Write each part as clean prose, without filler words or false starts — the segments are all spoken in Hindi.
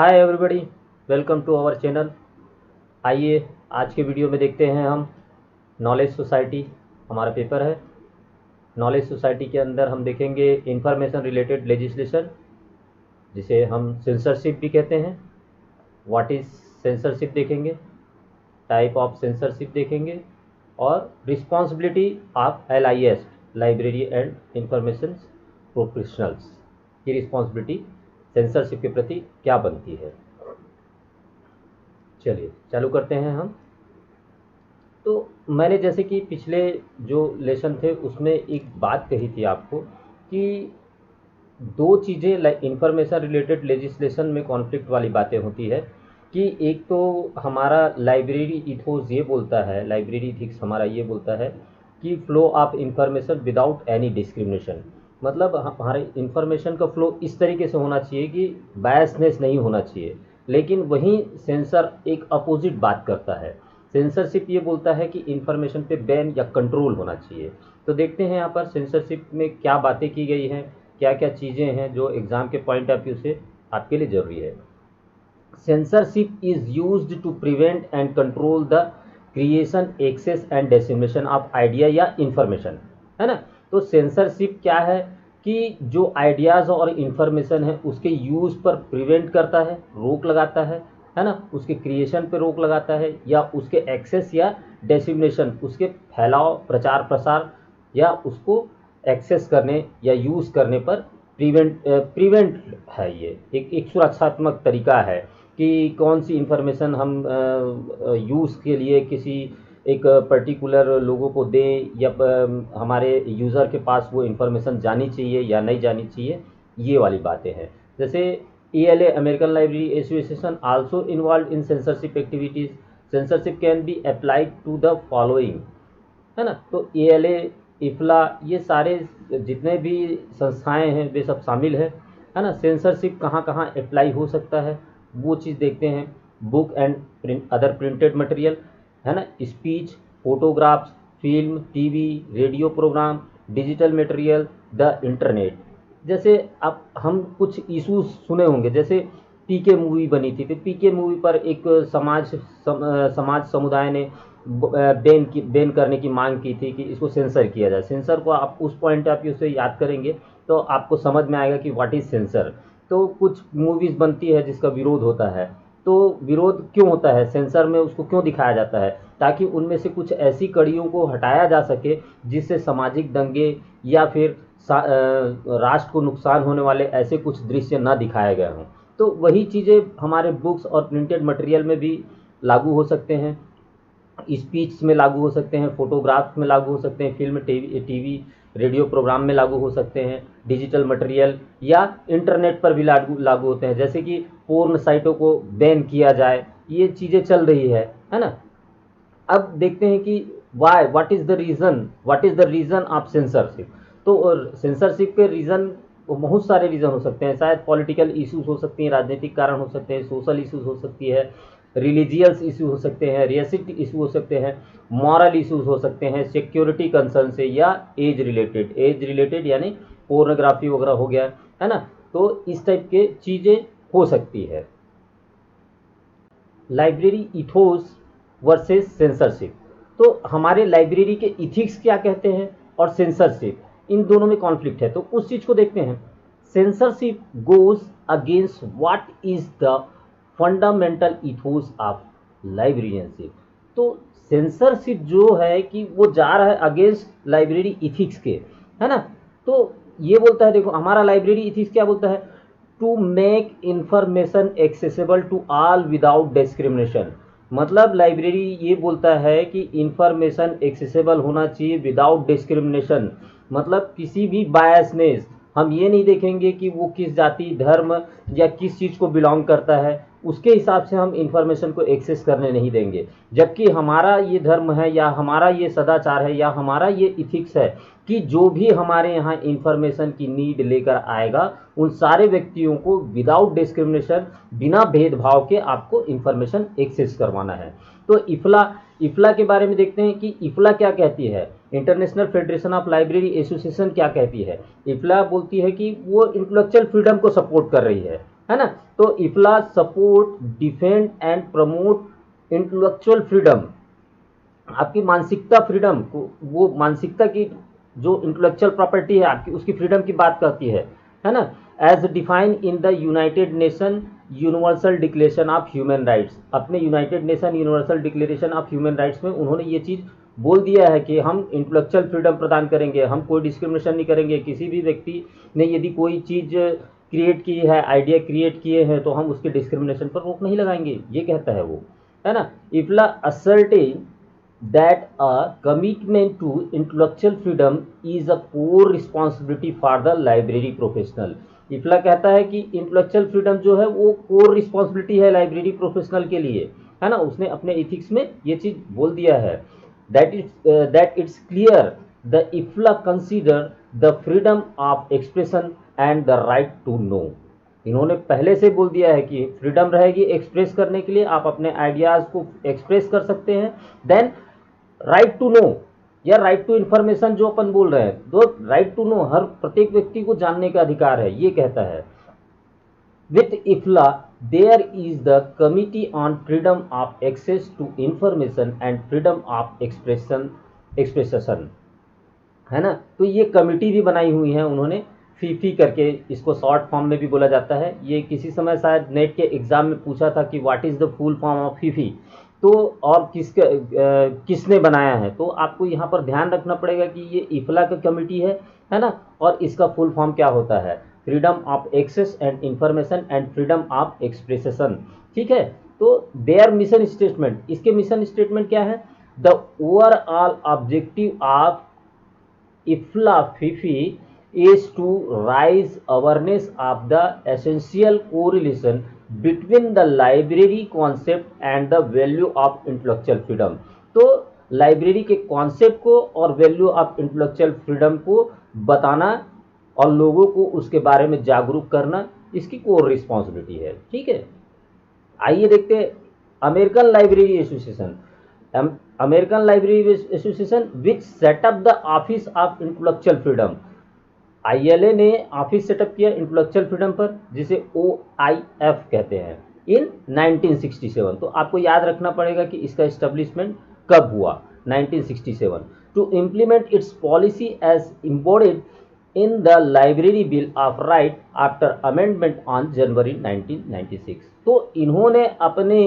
Hi everybody, welcome to our channel. आइए आज के वीडियो में देखते हैं हम नॉलेज सोसाइटी। हमारा पेपर है नॉलेज सोसाइटी के अंदर हम देखेंगे इंफॉर्मेशन रिलेटेड लेजिस्लेशन, जिसे हम सेंसरशिप भी कहते हैं। व्हाट इज़ सेंसरशिप देखेंगे, टाइप ऑफ सेंसरशिप देखेंगे और responsibility of LIS library and information professionals की रिस्पॉन्सिबिलिटी सेंसरशिप के प्रति क्या बनती है। चलिए चालू करते हैं हम। तो मैंने जैसे कि पिछले जो लेसन थे उसमें एक बात कही थी आपको कि दो चीज़ें इंफॉर्मेशन रिलेटेड लेजिस्लेशन में कॉन्फ्लिक्ट वाली बातें होती है कि एक तो हमारा लाइब्रेरी इथोस ये बोलता है, लाइब्रेरी इथिक्स हमारा ये बोलता है कि flow of information without any discrimination, मतलब हमारे इंफॉर्मेशन का फ्लो इस तरीके से होना चाहिए कि बायसनेस नहीं होना चाहिए। लेकिन वहीं सेंसर एक अपोजिट बात करता है। सेंसरशिप ये बोलता है कि इंफॉर्मेशन पे बैन या कंट्रोल होना चाहिए। तो देखते हैं यहाँ पर सेंसरशिप में क्या बातें की गई हैं, क्या क्या चीज़ें हैं जो एग्ज़ाम के पॉइंट ऑफ व्यू से आपके लिए ज़रूरी है। Censorship is used to prevent and control the creation, access and dissemination of idea या इंफॉर्मेशन, है ना। तो सेंसरशिप क्या है कि जो आइडियाज़ और इंफॉर्मेशन है उसके यूज़ पर प्रिवेंट करता है, रोक लगाता है ना। उसके क्रिएशन पे रोक लगाता है या उसके एक्सेस या डिसेमिनेशन, उसके फैलाव, प्रचार प्रसार या उसको एक्सेस करने या यूज़ करने पर प्रिवेंट है। ये एक सुरक्षात्मक तरीका है कि कौन सी इंफॉर्मेशन हम यूज़ के लिए किसी एक पर्टिकुलर लोगों को दें या हमारे यूज़र के पास वो इंफॉर्मेशन जानी चाहिए या नहीं जानी चाहिए, ये वाली बातें हैं। जैसे ALA American library association also involve in censorship activities. Censorship can be applied to the following, है ना। तो ALA, IFLA, ये सारे जितने भी संस्थाएं हैं वे सब शामिल है ना। सेंसरशिप कहाँ कहाँ अप्लाई हो सकता है वो चीज़ देखते हैं। Book and other printed material, है ना। Speech, photographs, film, TV, radio programme, digital material, the internet. जैसे अब हम कुछ इशूज सुने होंगे, जैसे PK मूवी बनी थी, तो PK मूवी पर एक समाज समुदाय ने बैन करने की मांग की थी कि इसको सेंसर किया जाए। सेंसर को आप उस पॉइंट ऑफ व्यू से याद करेंगे तो आपको समझ में आएगा कि व्हाट इज़ सेंसर। तो कुछ मूवीज़ बनती है जिसका विरोध होता है, तो विरोध क्यों होता है, सेंसर में उसको क्यों दिखाया जाता है, ताकि उनमें से कुछ ऐसी कड़ियों को हटाया जा सके जिससे सामाजिक दंगे या फिर राष्ट्र को नुकसान होने वाले ऐसे कुछ दृश्य न दिखाए गए हों। तो वही चीज़ें हमारे बुक्स और प्रिंटेड मटेरियल में भी लागू हो सकते हैं, स्पीच में लागू हो सकते हैं, फोटोग्राफ्स में लागू हो सकते हैं, फिल्म, TV, रेडियो प्रोग्राम में लागू हो सकते हैं, डिजिटल मटेरियल या इंटरनेट पर भी लागू होते हैं। जैसे कि पोर्न साइटों को बैन किया जाए, ये चीज़ें चल रही है ना। अब देखते हैं कि what is the reason of censorship. तो सेंसरशिप के रीज़न बहुत सारे रीज़न हो सकते हैं। शायद पॉलिटिकल इश्यूज हो सकती हैं, राजनीतिक कारण हो सकते हैं, सोशल इश्यूज हो सकती है, रिलीजियस इशू हो सकते हैं, रेसिस्ट इशू हो सकते हैं, मॉरल इश्यूज हो सकते हैं, सिक्योरिटी कंसर्न से, या एज रिलेटेड यानी पोर्नोग्राफी वगैरह हो गया, है ना। तो इस टाइप के चीज़ें हो सकती है। Library ethos versus censorship. तो हमारे लाइब्रेरी के इथिक्स क्या कहते हैं और सेंसरशिप, इन दोनों में कॉन्फ्लिक्ट है, तो उस चीज़ को देखते हैं। Censorship goes against what is the fundamental ethos of librarianship. तो सेंसरशिप जो है कि वो जा रहा है अगेंस्ट लाइब्रेरी इथिक्स के, है ना। तो ये बोलता है, देखो हमारा लाइब्रेरी इथिक्स क्या बोलता है, to make information accessible to all without discrimination. मतलब लाइब्रेरी ये बोलता है कि इंफॉर्मेशन एक्सेसिबल होना चाहिए विदाउट डिस्क्रिमिनेशन, मतलब किसी भी बायसनेस, हम ये नहीं देखेंगे कि वो किस जाति, धर्म या किस चीज़ को बिलोंग करता है, उसके हिसाब से हम इंफॉर्मेशन को एक्सेस करने नहीं देंगे। जबकि हमारा ये धर्म है या हमारा ये सदाचार है या हमारा ये इथिक्स है कि जो भी हमारे यहाँ इंफॉर्मेशन की नीड लेकर आएगा उन सारे व्यक्तियों को विदाउट डिस्क्रिमिनेशन, बिना भेदभाव के आपको इंफॉर्मेशन एक्सेस करवाना है। तो इफला के बारे में देखते हैं कि इफला क्या कहती है, international federation of library association क्या कहती है। इफला बोलती है कि वो इंटेलेक्चुअल फ्रीडम को सपोर्ट कर रही है, है ना। तो IFLA support, defend and promote intellectual freedom, आपकी मानसिकता फ्रीडम को, वो मानसिकता की जो इंटेलेक्चुअल प्रॉपर्टी है आपकी, उसकी फ्रीडम की बात करती है ना। As define in the United Nation Universal Declaration of Human Rights, अपने United Nation Universal Declaration of Human Rights में उन्होंने ये चीज़ बोल दिया है कि हम इंटेलेक्चुअल फ्रीडम प्रदान करेंगे, हम कोई डिस्क्रिमिनेशन नहीं करेंगे। किसी भी व्यक्ति ने यदि कोई चीज़ क्रिएट की है, आइडिया क्रिएट किए हैं, तो हम उसके डिस्क्रिमिनेशन पर रोक नहीं लगाएंगे, ये कहता है वो, है ना। इफ्ला ascertain that a commitment to intellectual freedom is a core responsibility for the library professional। इफ्ला कहता है कि इंटेलेक्चुअल फ्रीडम जो है वो कोर रिस्पॉन्सिबिलिटी है लाइब्रेरी प्रोफेशनल के लिए, है ना। उसने अपने इथिक्स में ये चीज बोल दिया है। That it's clear the IFLA consider the freedom of expression and the right to know. इन्होंने पहले से बोल दिया है कि फ्रीडम रहेगी एक्सप्रेस करने के लिए, आप अपने आइडियाज को एक्सप्रेस कर सकते हैं। देन राइट टू नो या राइट टू इन्फॉर्मेशन जो अपन बोल रहे हैं, दो राइट टू नो, हर प्रत्येक व्यक्ति को जानने का अधिकार है, ये कहता है। With IFLA there is the committee on freedom of access to information and freedom of expression, है ना। तो ये कमिटी भी बनाई हुई है उन्होंने, फीफी करके, इसको शॉर्ट फॉर्म में भी बोला जाता है। ये किसी समय शायद नेट के एग्जाम में पूछा था कि what is the full form of Phi Phi, तो और किसने बनाया है। तो आपको यहाँ पर ध्यान रखना पड़ेगा कि ये इफ्ला का कमिटी है ना, और इसका फुल फॉर्म क्या होता है, freedom of access and information and freedom of expression, ठीक है। तो देयर मिशन स्टेटमेंट, इसके मिशन स्टेटमेंट क्या है, the overall objective of IFLA FAIFE is to raise awareness of the essential correlation between the library concept and the value of intellectual freedom। तो लाइब्रेरी के कॉन्सेप्ट को और वैल्यू ऑफ इंटेलेक्चुअल फ्रीडम को बताना और लोगों को उसके बारे में जागरूक करना इसकी कोर रिस्पॉन्सिबिलिटी है, ठीक है। आइए देखते हैं American library association. American library association which setup the office of intellectual freedom, ILA ने ऑफिस सेटअप किया इंटेलेक्चुअल फ्रीडम पर, जिसे OIF कहते हैं, इन 1967। तो आपको याद रखना पड़ेगा कि इसका एस्टेब्लिशमेंट कब हुआ, 1967, to implement its policy as embodied in the library bill of right after amendment on January 1996। तो इन्होंने अपने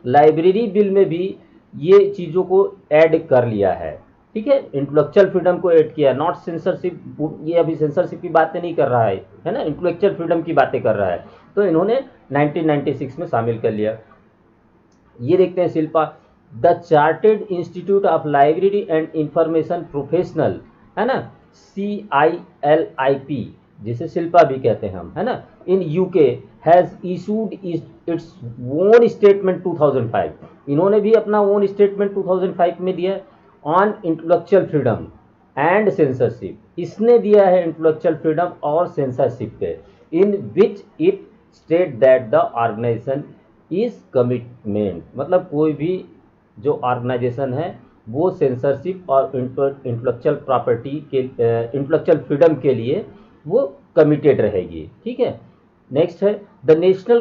लाइब्रेरी बिल में भी ये चीज़ों को ऐड कर लिया है, ठीक है। इंटेलेक्चुअल फ्रीडम को ऐड किया, नॉट सेंसरशिप, ये अभी सेंसरशिप की बातें नहीं कर रहा है ना, इंटेलेक्चुअल फ्रीडम की बातें कर रहा है। तो इन्होंने 1996 में शामिल कर लिया। ये देखते हैं Shilpa, the chartered institute of library and information professional, है ना, CILIP, जिसे शिल्पा भी कहते हैं हम, है ना, in UK has issued its own statement 2005। इन्होंने भी अपना ओन स्टेटमेंट 2005 में दिया on intellectual freedom and censorship. इसने दिया है इंटेलेक्चुअल फ्रीडम और सेंसरशिप पे, in which it state that the organisation is commitment, मतलब कोई भी जो ऑर्गेनाइजेशन है वो सेंसरशिप और इंटेलेक्चुअल प्रॉपर्टी के इंटेलेक्चुअल फ्रीडम के लिए वो कमिटेड रहेगी, ठीक है। नेक्स्ट है the national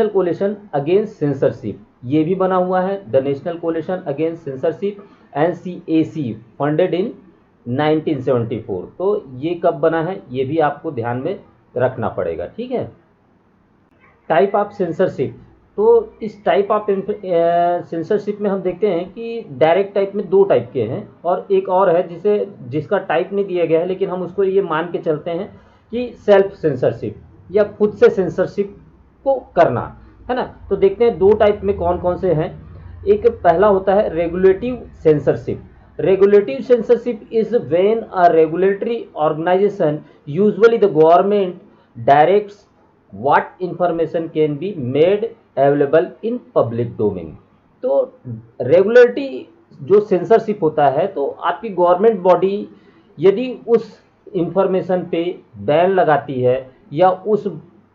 coalition against censorship, ये भी बना हुआ है, the national coalition against censorship NCAC funded in 1974। तो ये कब बना है ये भी आपको ध्यान में रखना पड़ेगा, ठीक है। टाइप ऑफ सेंसरशिप, तो इस टाइप ऑफ सेंसरशिप में हम देखते हैं कि डायरेक्ट टाइप में 2 टाइप के हैं, और एक और है जिसका टाइप नहीं दिया गया है, लेकिन हम उसको ये मान के चलते हैं कि सेल्फ सेंसरशिप या खुद से सेंसरशिप को करना, है ना। तो देखते हैं 2 टाइप में कौन कौन से हैं। एक पहला होता है regulative censorship. Regulative censorship is when a regulatory organisation, usually the government, directs what information can be made available in public domain। तो रेगुलेटरी जो सेंसरशिप होता है, तो आपकी गवर्नमेंट बॉडी यदि उस इंफॉर्मेशन पे बैन लगाती है या उस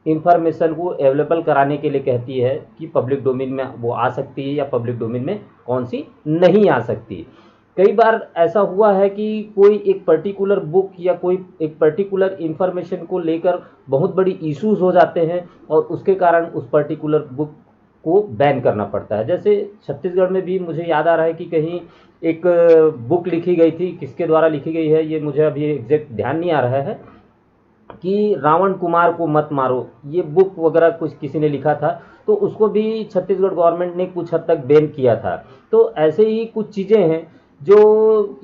इंफॉर्मेशन को अवेलेबल कराने के लिए कहती है कि पब्लिक डोमेन में वो आ सकती है या पब्लिक डोमेन में कौन सी नहीं आ सकती। कई बार ऐसा हुआ है कि कोई एक पर्टिकुलर बुक या कोई एक पर्टिकुलर इंफॉर्मेशन को लेकर बहुत बड़ी इश्यूज हो जाते हैं और उसके कारण उस पर्टिकुलर बुक को बैन करना पड़ता है। जैसे छत्तीसगढ़ में भी मुझे याद आ रहा है कि कहीं एक बुक लिखी गई थी, किसके द्वारा लिखी गई है ये मुझे अभी एग्जैक्ट ध्यान नहीं आ रहा है, कि रावण कुमार को मत मारो, ये बुक वगैरह कुछ किसी ने लिखा था, तो उसको भी छत्तीसगढ़ गवर्नमेंट ने कुछ हद तक बैन किया था। तो ऐसे ही कुछ चीज़ें हैं जो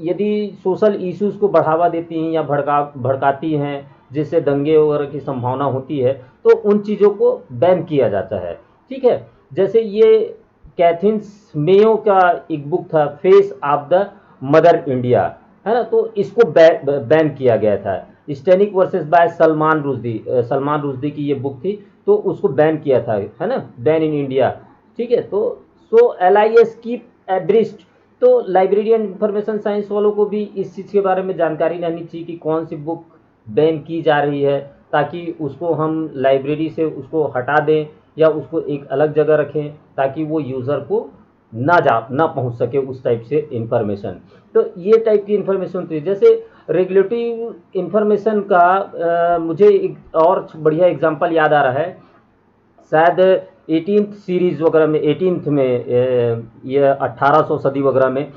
यदि सोशल इश्यूज़ को बढ़ावा देती हैं या भड़काती हैं, जिससे दंगे वगैरह की संभावना होती है, तो उन चीज़ों को बैन किया जाता है। ठीक है, जैसे ये कैथिन्स मेयो का एक बुक था, face of the mother India, है ना, तो इसको बैन किया गया था। Satanic verses by Salman Rushdie, Salman Rushdie की ये बुक थी, तो उसको बैन किया था, है ना, बैन इन इंडिया। ठीक है, तो सो LIS कीप एब्रिस्ट, तो लाइब्रेरियन इंफॉर्मेशन साइंस वालों को भी इस चीज़ के बारे में जानकारी रहनी चाहिए कि कौन सी बुक बैन की जा रही है, ताकि उसको हम लाइब्रेरी से उसको हटा दें या उसको एक अलग जगह रखें, ताकि वो यूज़र को ना पहुंच सके उस टाइप से इंफॉर्मेशन। तो ये टाइप की इंफॉर्मेशन होती है। जैसे रेगुलेटिव इंफॉर्मेशन का मुझे एक और बढ़िया एग्जांपल याद आ रहा है, शायद 18th सीरीज वगैरह में, 18th में ये 1800 सदी वगैरह में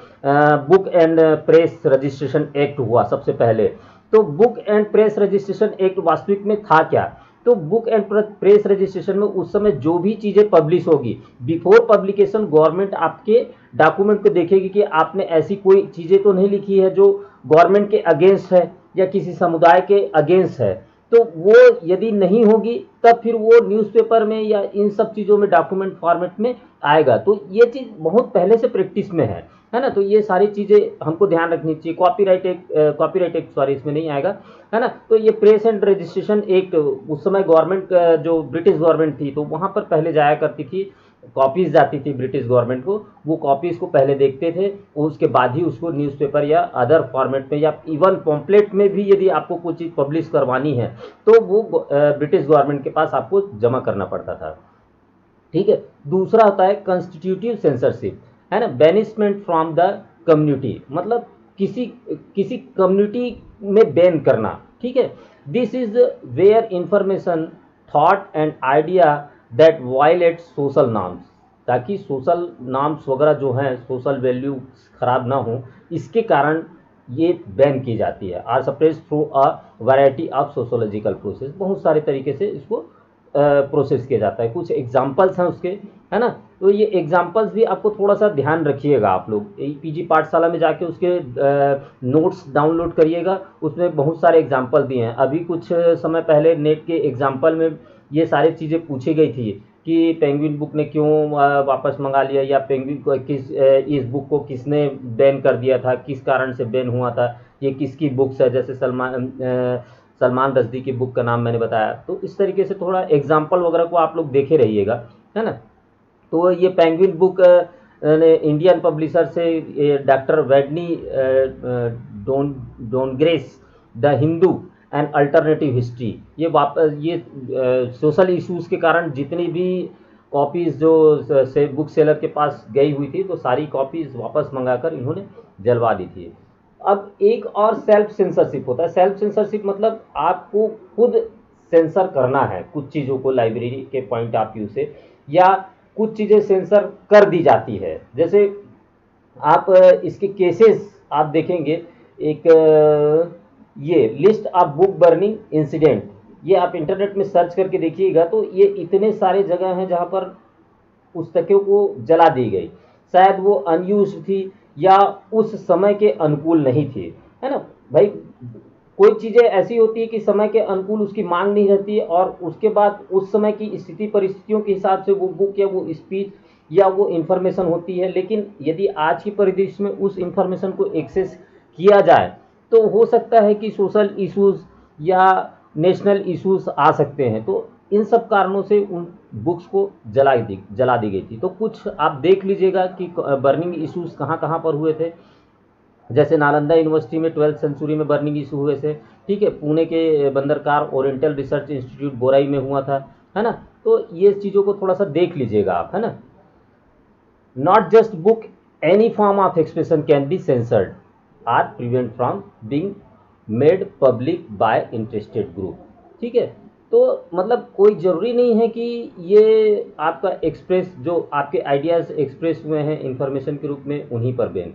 book and press registration act हुआ सबसे पहले। तो book and press registration act वास्तविक में था क्या? तो बुक एंड प्रेस रजिस्ट्रेशन में उस समय जो भी चीज़ें पब्लिश होगी, बिफोर पब्लिकेशन गवर्नमेंट आपके डॉक्यूमेंट को देखेगी कि आपने ऐसी कोई चीज़ें तो नहीं लिखी है जो गवर्नमेंट के अगेंस्ट है या किसी समुदाय के अगेंस्ट है। तो वो यदि नहीं होगी तब फिर वो न्यूज़पेपर में या इन सब चीज़ों में डॉक्यूमेंट फॉर्मेट में आएगा। तो ये चीज़ बहुत पहले से प्रैक्टिस में है ना। तो ये सारी चीज़ें हमको ध्यान रखनी चाहिए। कॉपीराइट एक्ट सॉरी इसमें नहीं आएगा, है ना। तो ये प्रेस एंड रजिस्ट्रेशन एक्ट उस समय गवर्नमेंट जो ब्रिटिश गवर्नमेंट थी, तो वहाँ पर पहले जाया करती थी, कॉपीज़ जाती थी ब्रिटिश गवर्नमेंट को, वो कॉपीज़ को पहले देखते थे, उसके बाद ही उसको न्यूज़पेपर या अदर फॉर्मेट में या इवन पॉम्पलेट में भी यदि आपको कोई चीज़ पब्लिश करवानी है तो वो ब्रिटिश गवर्नमेंट के पास आपको जमा करना पड़ता था। ठीक है, दूसरा होता है कंस्टिट्यूटिव सेंसरशिप, है ना, बैनिशमेंट फ्रॉम द कम्युनिटी, मतलब किसी किसी कम्युनिटी में बैन करना। ठीक है, this is where information, thought and idea that violate social norms, ताकि सोशल नॉर्म्स वगैरह जो हैं, सोशल वैल्यू खराब ना हो, इसके कारण ये बैन की जाती है। Or suppress through a variety of sociological process, बहुत सारे तरीके से इसको प्रोसेस किया जाता है। कुछ एग्जाम्पल्स हैं उसके, है ना। तो ये एग्जाम्पल्स भी आपको थोड़ा सा ध्यान रखिएगा, आप लोग PG पाठशाला में जाके उसके नोट्स डाउनलोड करिएगा, उसमें बहुत सारे एग्जाम्पल दिए हैं। अभी कुछ समय पहले नेट के एग्जाम्पल में ये सारी चीज़ें पूछी गई थी कि पेंगुइन बुक ने क्यों वापस मंगा लिया, या पेंगुइन को इस बुक को किसने बैन कर दिया था, किस कारण से बैन हुआ था, ये किसकी बुक्स है। जैसे सलमान रश्दी की बुक का नाम मैंने बताया। तो इस तरीके से थोड़ा एग्जाम्पल वगैरह को आप लोग देखे रहिएगा, है ना। तो ये पेंगुइन बुक इंडियन पब्लिशर से डॉक्टर वेडनी Doniger, the Hindu and alternative history, ये वापस ये सोशल इश्यूज़ के कारण जितनी भी कॉपीज़ जो बुक सेलर के पास गई हुई थी, तो सारी कॉपीज़ वापस मंगाकर इन्होंने जलवा दी थी। अब एक और सेल्फ सेंसरशिप होता है। सेल्फ सेंसरशिप मतलब आपको खुद सेंसर करना है कुछ चीज़ों को लाइब्रेरी के पॉइंट ऑफ व्यू से, या कुछ चीज़ें सेंसर कर दी जाती है। जैसे आप इसके केसेस आप देखेंगे, एक ये list of book burning incident, ये आप इंटरनेट में सर्च करके देखिएगा, तो ये इतने सारे जगह हैं जहाँ पर पुस्तकों को जला दी गई। शायद वो अनयूज थी या उस समय के अनुकूल नहीं थी, है ना भाई। कोई चीज़ें ऐसी होती है कि समय के अनुकूल उसकी मांग नहीं रहती है, और उसके बाद उस समय की स्थिति परिस्थितियों के हिसाब से वो बुक या वो स्पीच या वो इंफॉर्मेशन होती है। लेकिन यदि आज की परिदृश्य में उस इंफॉर्मेशन को एक्सेस किया जाए तो हो सकता है कि सोशल इश्यूज़ या नेशनल इश्यूज़ आ सकते हैं। तो इन सब कारणों से उन बुक्स को जला दी गई थी। तो कुछ आप देख लीजिएगा कि बर्निंग इश्यूज़ कहाँ कहाँ पर हुए थे। जैसे नालंदा यूनिवर्सिटी में 12th सेंचुरी में बर्निंग इशू हुए थे। ठीक है, पुणे के बंदरकार ओरिएंटल रिसर्च इंस्टीट्यूट बोराई में हुआ था, है ना। तो ये चीज़ों को थोड़ा सा देख लीजिएगा आप, है ना। Not just book any form of expression can be censored or prevent from being made public by interested group। ठीक है, तो मतलब कोई ज़रूरी नहीं है कि ये आपका एक्सप्रेस जो आपके आइडियाज़ एक्सप्रेस हुए हैं इंफॉर्मेशन के रूप में उन्हीं पर बैन।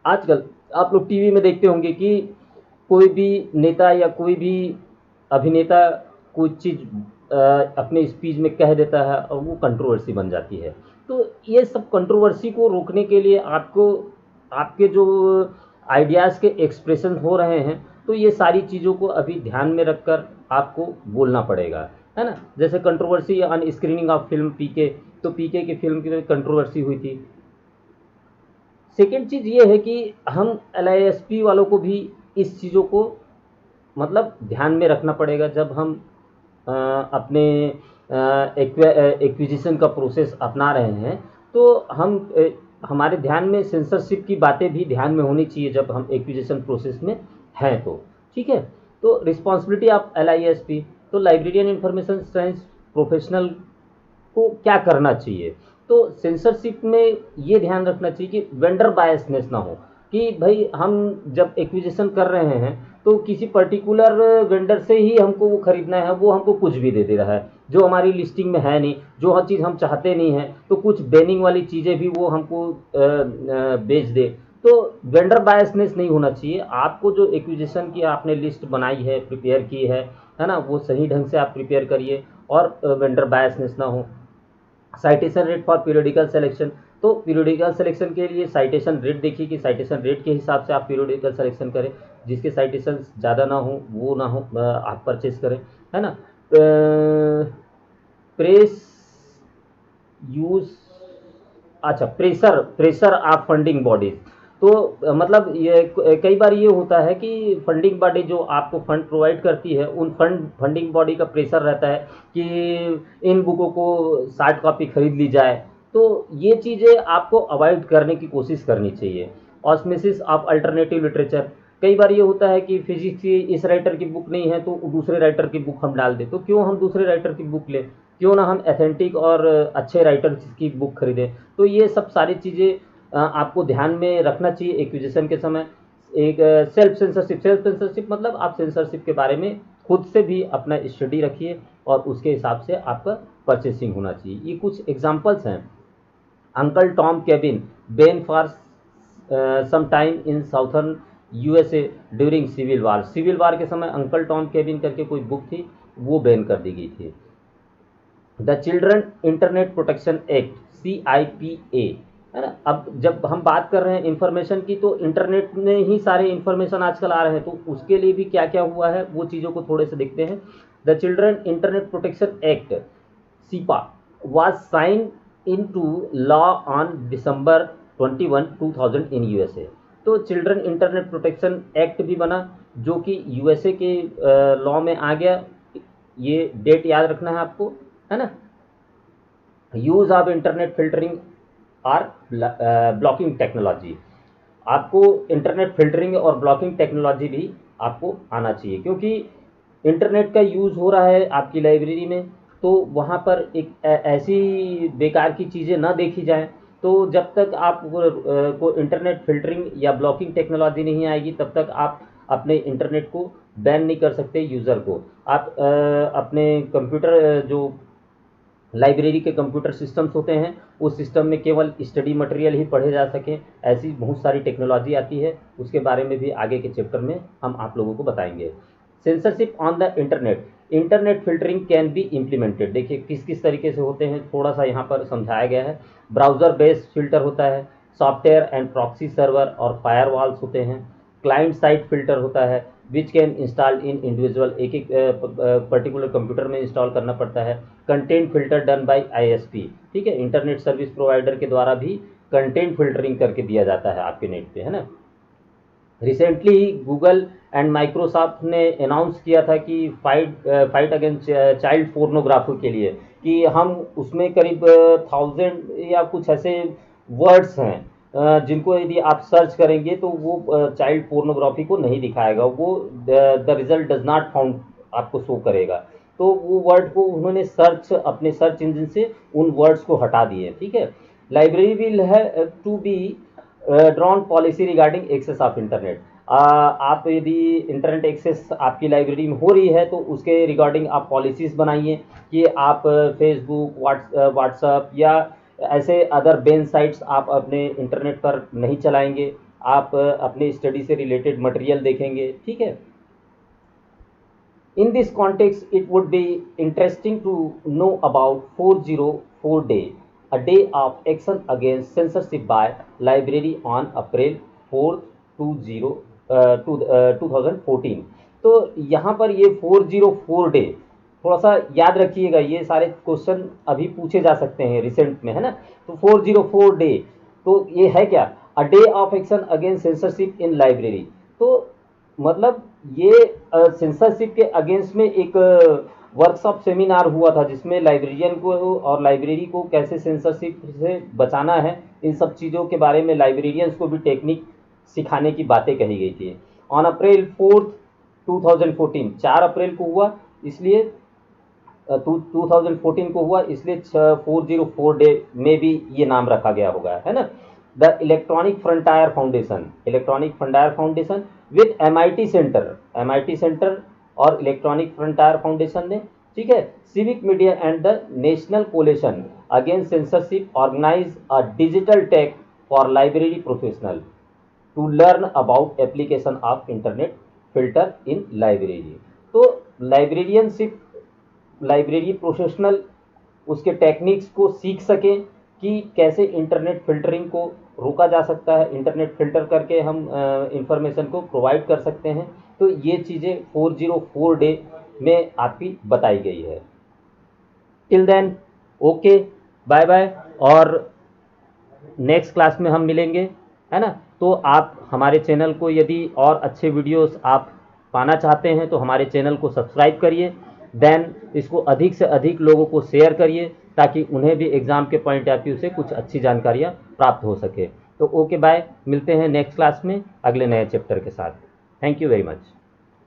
आजकल आप लोग टीवी में देखते होंगे कि कोई भी नेता या कोई भी अभिनेता कोई चीज़ अपने स्पीच में कह देता है और वो कंट्रोवर्सी बन जाती है। तो ये सब कंट्रोवर्सी को रोकने के लिए आपको आपके जो आइडियाज़ के एक्सप्रेशन हो रहे हैं, तो ये सारी चीज़ों को अभी ध्यान में रखकर आपको बोलना पड़ेगा, है ना? जैसे controversy on screening of film PK, तो पीके की फिल्म की कंट्रोवर्सी हुई थी। सेकेंड चीज़ ये है कि हम एलआईएसपी वालों को भी इस चीज़ों को मतलब ध्यान में रखना पड़ेगा जब हम अपने एक्विजिशन का प्रोसेस अपना रहे हैं, तो हम हमारे ध्यान में सेंसरशिप की बातें भी ध्यान में होनी चाहिए जब हम एक्विजिशन प्रोसेस में हैं तो। ठीक है, तो रिस्पॉन्सिबिलिटी ऑफ एलआईएसपी, तो लाइब्रेरियन इंफॉर्मेशन साइंस प्रोफेशनल को क्या करना चाहिए? तो सेंसरशिप में ये ध्यान रखना चाहिए कि वेंडर बायसनेस ना हो, कि भाई हम जब एक्विजिशन कर रहे हैं तो किसी पर्टिकुलर वेंडर से ही हमको वो खरीदना है, वो हमको कुछ भी दे रहा है जो हमारी लिस्टिंग में है नहीं, जो हर चीज़ हम चाहते नहीं हैं, तो कुछ बैनिंग वाली चीज़ें भी वो हमको बेच दे। तो वेंडर बायसनेस नहीं होना चाहिए। आपको जो एक्विजिशन की आपने लिस्ट बनाई है, प्रिपेयर की है ना, वो सही ढंग से आप प्रिपेयर करिए और वेंडर बायसनेस ना हो। Citation rate for periodical selection, तो पीरियोडिकल सिलेक्शन के लिए साइटेशन रेट देखिए कि साइटेशन रेट के हिसाब से आप पीरियोडिकल सिलेक्शन करें। जिसके साइटेशन ज़्यादा ना हो वो ना हो आप परचेज करें, है ना। प्रेस यूज, अच्छा, pressure pressure of funding bodies, तो मतलब ये कई बार ये होता है कि फंडिंग बॉडी जो आपको फंड प्रोवाइड करती है उन फंडिंग बॉडी का प्रेशर रहता है कि इन बुकों को 60 कॉपी खरीद ली जाए। तो ये चीज़ें आपको अवॉइड करने की कोशिश करनी चाहिए। ऑस्मेसिस ऑफ अल्टरनेटिव लिटरेचर, कई बार ये होता है कि फिजिक्स की इस राइटर की बुक नहीं है तो दूसरे राइटर की बुक हम डाल दें, तो क्यों हम दूसरे राइटर की बुक लें, क्यों ना हम एथेंटिक और अच्छे राइटर की बुक खरीदें। तो ये सब सारी चीज़ें आपको ध्यान में रखना चाहिए एक्विजिशन के समय। एक सेल्फ सेंसरशिप मतलब आप सेंसरशिप के बारे में खुद से भी अपना स्टडी रखिए और उसके हिसाब से आपका परचेसिंग होना चाहिए। ये कुछ एग्जांपल्स हैं। Uncle Tom cabin ban for some time in southern USA during civil war, civil war के समय अंकल टॉम केबिन करके कोई बुक थी वो बैन कर दी गई थी। The children internet protection act CIPA, है ना। अब जब हम बात कर रहे हैं इंफॉर्मेशन की, तो इंटरनेट में ही सारे इंफॉर्मेशन आजकल आ रहे हैं, तो उसके लिए भी क्या क्या हुआ है वो चीज़ों को थोड़े से देखते हैं। The children internet protection act CIPA was signed into law on December 21, 2000 in USA। तो चिल्ड्रन इंटरनेट प्रोटेक्शन एक्ट भी बना जो कि यूएसए के लॉ में आ गया। ये डेट याद रखना है आपको, है ना। यूज ऑफ इंटरनेट फिल्टरिंग और ब्लॉकिंग टेक्नोलॉजी, आपको इंटरनेट फिल्टरिंग और ब्लॉकिंग टेक्नोलॉजी भी आपको आना चाहिए, क्योंकि इंटरनेट का यूज़ हो रहा है आपकी लाइब्रेरी में, तो वहाँ पर एक ऐसी बेकार की चीज़ें ना देखी जाएं। तो जब तक आप को इंटरनेट फिल्टरिंग या ब्लॉकिंग टेक्नोलॉजी नहीं आएगी तब तक आप अपने इंटरनेट को बैन नहीं कर सकते यूज़र को। आप अपने कंप्यूटर जो लाइब्रेरी के कंप्यूटर सिस्टम्स होते हैं उस सिस्टम में केवल स्टडी मटेरियल ही पढ़े जा सकें, ऐसी बहुत सारी टेक्नोलॉजी आती है, उसके बारे में भी आगे के चैप्टर में हम आप लोगों को बताएंगे। Censorship on the internet, internet filtering can be implemented, देखिए किस किस तरीके से होते हैं थोड़ा सा यहाँ पर समझाया गया है। ब्राउज़र बेस्ड फिल्टर होता है, सॉफ्टवेयर एंड प्रॉक्सी सर्वर और फायरवॉल्स होते हैं, क्लाइंट साइड फिल्टर होता है which can install in individual, एक एक पर्टिकुलर कंप्यूटर में इंस्टॉल करना पड़ता है। Content filter done by ISP, ठीक है, इंटरनेट सर्विस प्रोवाइडर के द्वारा भी कंटेंट फिल्टरिंग करके दिया जाता है आपके नेट पे, है ना। Recently he Google and Microsoft ने अनाउंस किया था कि फाइट अगेंस्ट चाइल्ड पोर्नोग्राफी के लिए कि हम उसमें करीब 1000 या कुछ ऐसे वर्ड्स हैं जिनको यदि आप सर्च करेंगे तो वो चाइल्ड पोर्नोग्राफी को नहीं दिखाएगा, वो the result does not found आपको शो करेगा। तो वो वर्ड को उन्होंने सर्च अपने सर्च इंजन से उन वर्ड्स को हटा दिए, ठीक है। Library will have to be drawn policy regarding access of internet. आप यदि इंटरनेट एक्सेस आपकी लाइब्रेरी में हो रही है तो उसके रिगार्डिंग आप पॉलिसीज़ बनाइए कि आप फेसबुक, व्हाट्सअप या ऐसे अदर बेन साइट्स आप अपने इंटरनेट पर नहीं चलाएंगे। आप अपनी स्टडी से रिलेटेड मटेरियल देखेंगे, ठीक है। In this context, it would be interesting to know about 404 Day, a day of action against censorship by library on April 4th, 2014। तो यहाँ पर ये 404 डे थोड़ा सा याद रखिएगा, ये सारे क्वेश्चन अभी पूछे जा सकते हैं रिसेंट में, है ना। तो 404 डे तो ये है क्या, a day of action against censorship in library. तो मतलब ये सेंसरशिप के अगेंस्ट में एक वर्कशॉप सेमिनार हुआ था जिसमें लाइब्रेरियन को और लाइब्रेरी को कैसे सेंसरशिप से बचाना है, इन सब चीज़ों के बारे में लाइब्रेरियंस को भी टेक्निक सिखाने की बातें कही गई थी। ऑन अप्रैल 4th 2014, 4 अप्रैल को हुआ, इसलिए 2014 को हुआ, इसलिए 404 डे में भी ये नाम रखा गया होगा, है ना। The electronic frontier foundation with MIT centre और इलेक्ट्रॉनिक फ्रंटायर फाउंडेशन ने, ठीक है, civic media and the national coalition against censorship organise a digital tech for library professional to learn about application of internet filter in library. तो लाइब्रेरी प्रोफेशनल उसके टेक्निक्स को सीख सकें कि कैसे इंटरनेट फिल्टरिंग को रोका जा सकता है, इंटरनेट फिल्टर करके हम इंफॉर्मेशन को प्रोवाइड कर सकते हैं। तो ये चीज़ें 404 डे में आपकी बताई गई है। Till then okay, bye bye, और नेक्स्ट क्लास में हम मिलेंगे, है ना। तो आप हमारे चैनल को यदि और अच्छे वीडियोस आप पाना चाहते हैं तो हमारे चैनल को सब्सक्राइब करिए, देन इसको अधिक से अधिक लोगों को शेयर करिए ताकि उन्हें भी एग्ज़ाम के पॉइंट ऑफ व्यू से कुछ अच्छी जानकारियाँ प्राप्त हो सके। तो ओके बाय, मिलते हैं नेक्स्ट क्लास में अगले नए चैप्टर के साथ। Thank you very much.